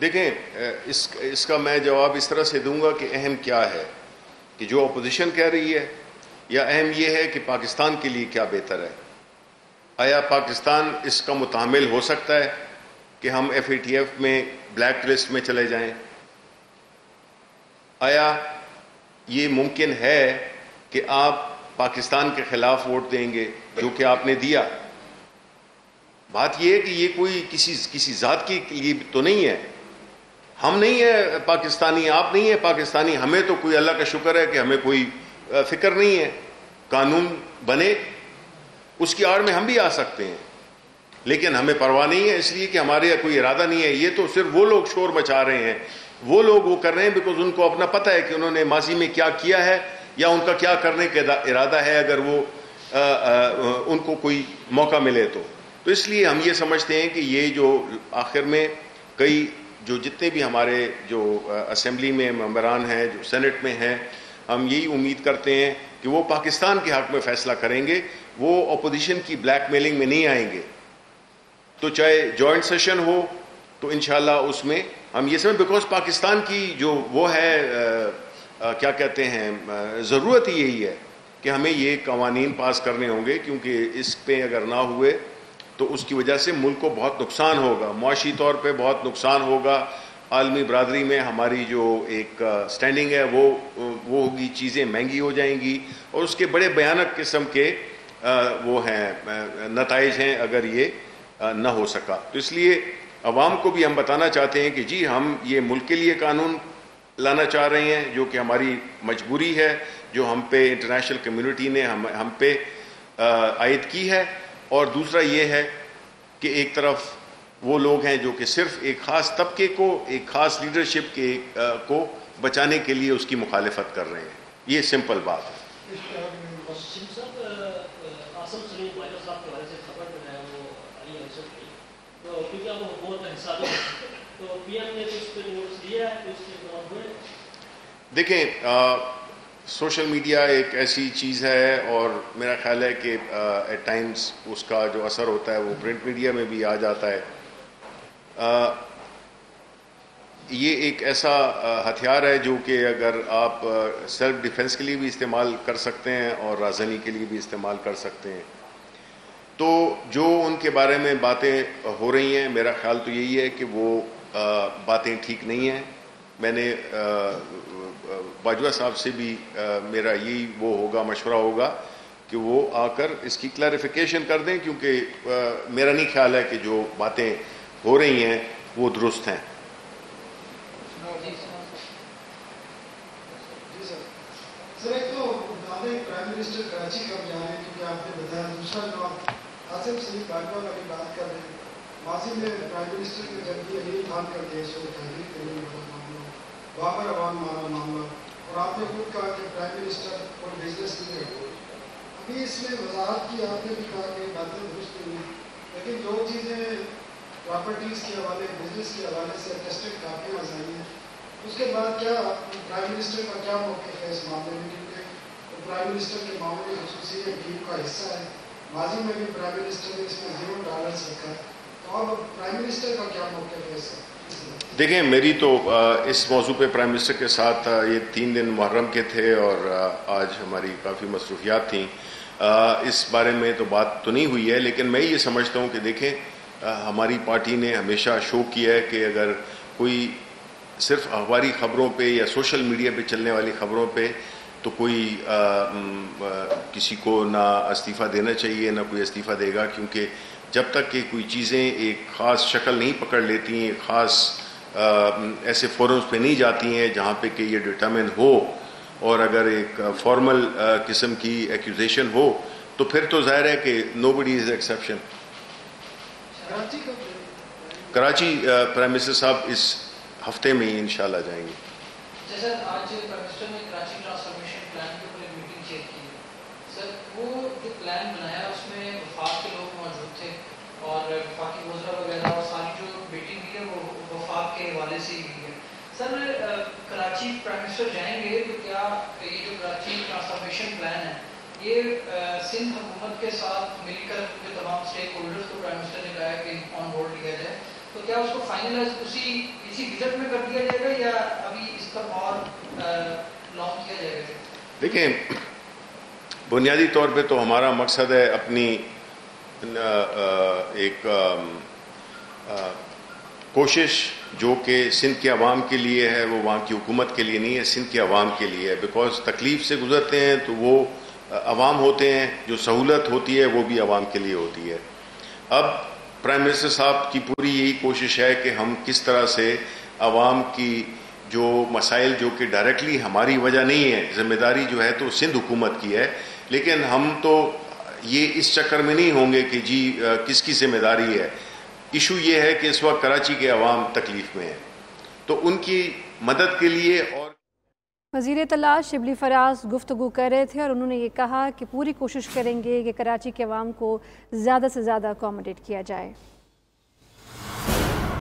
دیکھیں اس کا میں جواب اس طرح سے دوں گا کہ اہم کیا ہے کہ جو اپوزیشن کہہ رہی ہے، یا اہم یہ ہے کہ پاکستان کے لیے کیا بہتر ہے؟ آیا پاکستان اس کا متحمل ہو سکتا ہے کہ ہم FATF میں بلیک لسٹ میں چلے جائیں؟ آیا یہ ممکن ہے کہ آپ پاکستان کے خلاف ووٹ دیں گے جو کہ آپ نے دیا؟ بات یہ ہے کہ یہ کوئی کسی ذات کے لیے تو نہیں ہے. ہم نہیں ہیں پاکستانی، آپ نہیں ہیں پاکستانی، ہمیں تو کوئی اللہ کا شکر ہے کہ ہمیں کوئی فکر نہیں ہے. قانون بنے اس کی آڑ میں ہم بھی آ سکتے ہیں، لیکن ہمیں پرواہ نہیں ہے، اس لیے کہ ہمارے کوئی ارادہ نہیں ہے. یہ تو صرف وہ لوگ شور مچا رہے ہیں، وہ لوگ وہ کر رہے ہیں بیکاز ان کو اپنا پتہ ہے کہ انہوں نے ماضی میں کیا کیا ہے یا ان کا کیا کرنے کا ارادہ ہے اگر وہ ان کو کوئی موقع ملے تو اس لیے ہم یہ سمجھتے ہیں کہ یہ جو آخر میں کئی جو جتنے بھی ہمارے جو اسمبلی میں ممبران ہیں، جو سینٹ میں ہیں، ہم یہی امید کرتے ہیں کہ وہ پاکستان کے حق میں فیصلہ کریں گے، وہ اپوزیشن کی بلیک میلنگ میں نہیں آئیں گے. تو چاہے جوائنٹ سیشن ہو تو انشاءاللہ اس میں ہم یہ سمجھ، بیکاز پاکستان کی جو وہ ہے کیا کہتے ہیں ضرورت ہی یہی ہے کہ ہمیں یہ قوانین پاس کرنے ہوں گے، کیونکہ اس پہ اگر نہ ہوئے تو اس کی وجہ سے ملک کو بہت نقصان ہوگا، معاشی طور پہ بہت نقصان ہوگا. عالمی برادری میں ہماری جو ایک سٹینڈنگ ہے وہ ہوگی، چیزیں مہنگی ہو جائیں گی، اور اس کے بڑے بھیانک قسم کے وہ ہیں نتائج ہیں اگر یہ نہ ہو سکا. تو اس لیے عوام کو بھی ہم بتانا چاہتے ہیں کہ جی ہم یہ ملک کے لیے قانون لانا چاہ رہے ہیں جو کہ ہماری مجبوری ہے، جو ہم پہ انٹرنیشنل کمیونٹی نے ہم پہ عائد کی ہے. اور دوسرا یہ ہے کہ ایک طرف وہ لوگ ہیں جو کہ صرف ایک خاص طبقے کو، ایک خاص لیڈرشپ کے کو بچانے کے لیے اس کی مخالفت کر رہے ہیں. یہ سمپل بات ہے. دیکھیں سوشل میڈیا ایک ایسی چیز ہے، اور میرا خیال ہے کہ ایٹ ٹائمز اس کا جو اثر ہوتا ہے وہ پرنٹ میڈیا میں بھی آ جاتا ہے. یہ ایک ایسا ہتھیار ہے جو کہ اگر آپ سیلف ڈیفنس کے لیے بھی استعمال کر سکتے ہیں اور رازنی کے لیے بھی استعمال کر سکتے ہیں. تو جو ان کے بارے میں باتیں ہو رہی ہیں، میرا خیال تو یہی ہے کہ وہ باتیں ٹھیک نہیں ہیں. میں نے باجوہ صاحب سے بھی میرا یہی وہ ہوگا، مشورہ ہوگا کہ وہ آ کر اس کی کلیریفیکیشن کر دیں، کیونکہ میرا نہیں خیال ہے کہ جو باتیں ہو رہی ہیں وہ درست ہیں. سر ایک تو پرائم منسٹر کراچی کب جا رہے ہیں، کیونکہ آپ نے بتایا. دوسرا جو آپ آصف سلیم باجوہ والی بات کر رہے ہیں، ماضی میں پرائم منسٹر کے جب بھی یہی کام کرتے ہیں سو تحریر کرنے والا معاملہ، بابر عوام والا معاملہ، اور آپ نے خود کہا کہ پرائم منسٹر اور بزنس نہیں ہے. ابھی اس میں وضاحت کی، آپ نے بھی کہا کہ باتیں درست نہیں ہیں، لیکن جو چیزیں پراپرٹیز کے حوالے، بزنس کے حوالے سے اٹیسٹڈ کاپیاں آئی ہیں، اس کے بعد کیا پرائم منسٹر کا کیا موقف ہے اس معاملے میں؟ کیونکہ پرائم منسٹر کے معاملے خصوصی ٹیم کا حصہ ہے. ماضی میں بھی پرائم منسٹر نے اس میں $0 رکھا ہے، تو اب پرائم منسٹر کا کیا موقف ہے اس میں؟ دیکھیں میری تو اس موضوع پہ پرائم منسٹر کے ساتھ یہ 3 دن محرم کے تھے اور آج ہماری کافی مصروفیات تھیں. اس بارے میں تو بات تو نہیں ہوئی ہے، لیکن میں یہ سمجھتا ہوں کہ دیکھیں ہماری پارٹی نے ہمیشہ شو کیا ہے کہ اگر کوئی صرف اخباری خبروں پہ یا سوشل میڈیا پہ چلنے والی خبروں پہ تو کوئی کسی کو نہ استعفیٰ دینا چاہیے، نہ کوئی استعفیٰ دے گا، کیونکہ جب تک کہ کوئی چیزیں ایک خاص شکل نہیں پکڑ لیتی ہیں، ایک خاص ایسے فورمز پہ نہیں جاتی ہیں جہاں پہ کہ یہ ڈٹرمن ہو، اور اگر ایک فارمل قسم کی ایکوزیشن ہو تو پھر تو ظاہر ہے کہ nobody is exception. Karachi prime minister صاحب اس ہفتے میں ہی انشاءاللہ جائیں گے. سر آج پرائم منسٹر نے کراچی ٹرانسفارمیشن پلان کے اوپر ایک میٹنگ چیئر کی. سر وہ جو پلان بنایا اس میں وفاق کے لوگ موجود تھے اور وفاقی وزراء وغیرہ، اور ساری جو میٹنگ ہوئی ہے وہ وفاق کے حوالے سے ہی ہوئی ہے. سر کراچی پرائم منسٹر جائیں گے تو کیا یہ جو کراچی ٹرانسفارمیشن پلان ہے یہ سندھ حکومت کے ساتھ مل کر جو تمام اسٹیک ہولڈرز کو پرائم منسٹر نے کہا ہے کہ آن بورڈ لیا جائے، تو کیا اس کو فائنلائز اسی وزٹ میں کر دیا جائے گا یا ابھی اس کا اور لانچ کیا جائے گا؟ دیکھیں، بنیادی طور پہ تو ہمارا مقصد ہے اپنی ایک کوشش جو کہ سندھ کے عوام کے لیے ہے، وہ وہاں کی حکومت کے لیے نہیں ہے، سندھ کے عوام کے لیے ہے، بیکاز تکلیف سے گزرتے ہیں تو وہ عوام ہوتے ہیں، جو سہولت ہوتی ہے وہ بھی عوام کے لیے ہوتی ہے۔ اب پرائم منسٹر صاحب کی پوری یہی کوشش ہے کہ ہم کس طرح سے عوام کی جو مسائل جو کہ ڈائریکٹلی ہماری وجہ نہیں ہے، ذمہ داری جو ہے تو سندھ حکومت کی ہے، لیکن ہم تو یہ اس چکر میں نہیں ہوں گے کہ جی کس کی ذمہ داری ہے۔ ایشو یہ ہے کہ اس وقت کراچی کے عوام تکلیف میں ہیں، تو ان کی مدد کے لیے اور وزیر اطلاعات شبلی فراز گفتگو کر رہے تھے اور انہوں نے یہ کہا کہ پوری کوشش کریں گے کہ کراچی کے عوام کو زیادہ سے زیادہ اکوموڈیٹ کیا جائے۔